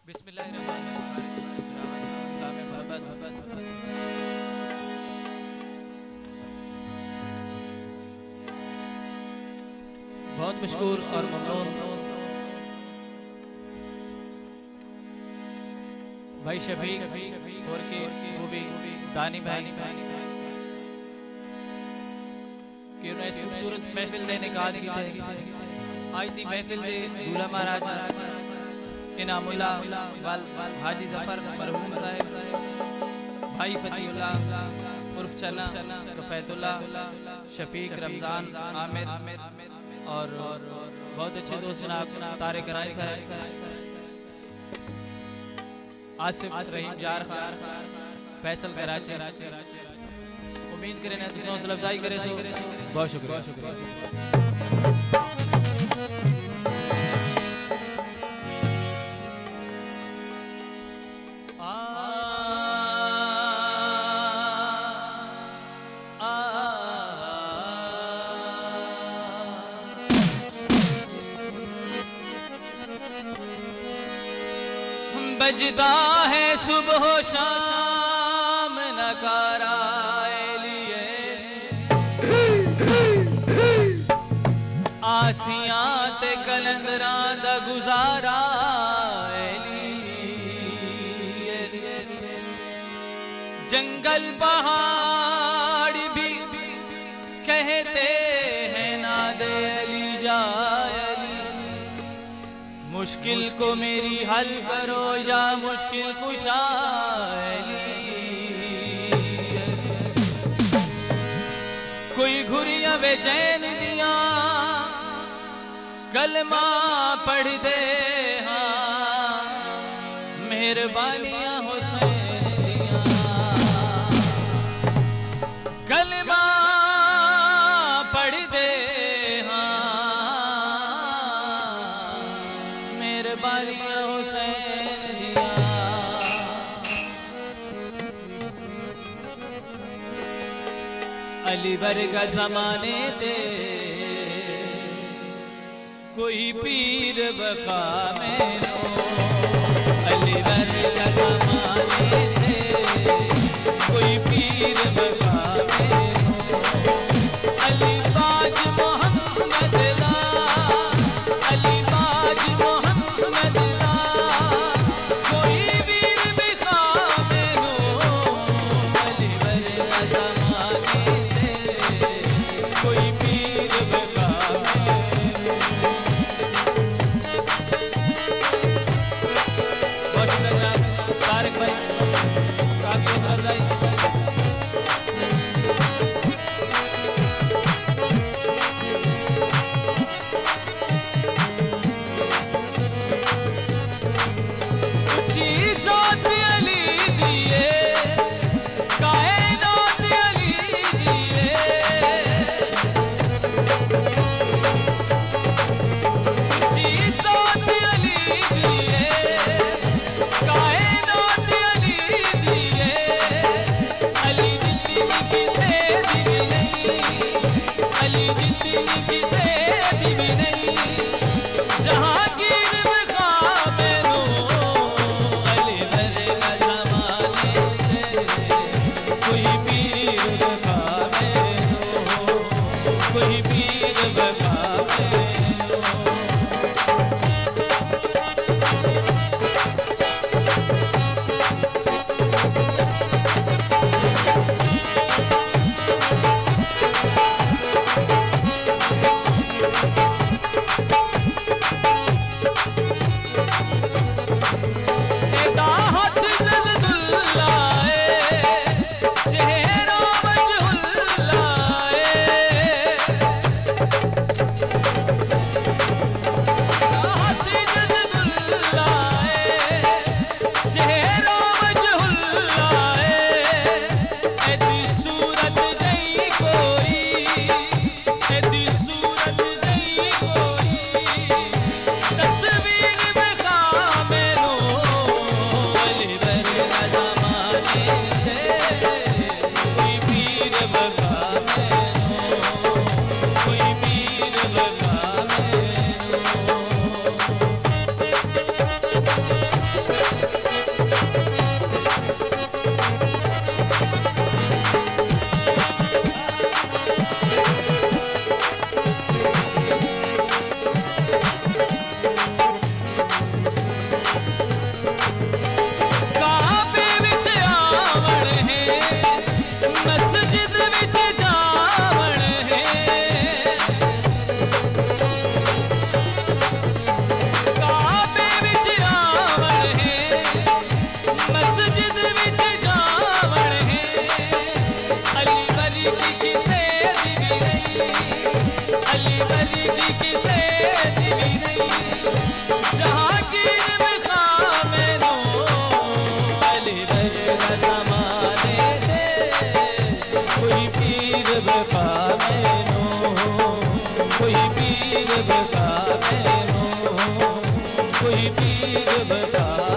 बहुत मशकूर और ममनून भाई शफीक और के वो भी दानी भाई कि उन्हें इस खूबसूरत महफिल ने निकाल दी है। आज दी महफिल दे दूल्हा महाराज इनामुल्लाह वाल हाजी जफर मरहूम साहब भाई फतीउल्लाह उर्फ चना रफैतुल्लाह शफीक रमजान आमिर और बहुत अच्छे दोस्त जनाब तारिक राय साहब आसिफ रहीम जार खान फैसल कराची उम्मीद करें ना तुझे हौसला अफजाई करे सो बहुत शुक्रिया। बजदा है सुबह शाम नकारा लिए आसियां ते कलंदरां दा गुजारा जंगल पहाड़ भी कहते हैं नादे अली जाए मुश्किल को मेरी हल करो या मुश्किल कुशा कोई घुरिया बेचैन दिया कलमा पढ़ दे हाँ मेहरबानियां हुसैन दिया कलमा पढ़ दे मेहरबानियां हुसैन दिया। अली वर्गा ज़माने दे कोई पीर बका मेरो अली वर्गा ज़माने दे कोई पीर बका मेरो अली बाज मोहम्मद ला अली बाज मोहम्मद ला कोई वीर बिका मेरो अली वर्गा ज़माने दे कोई पीर बका मेरो बीज बता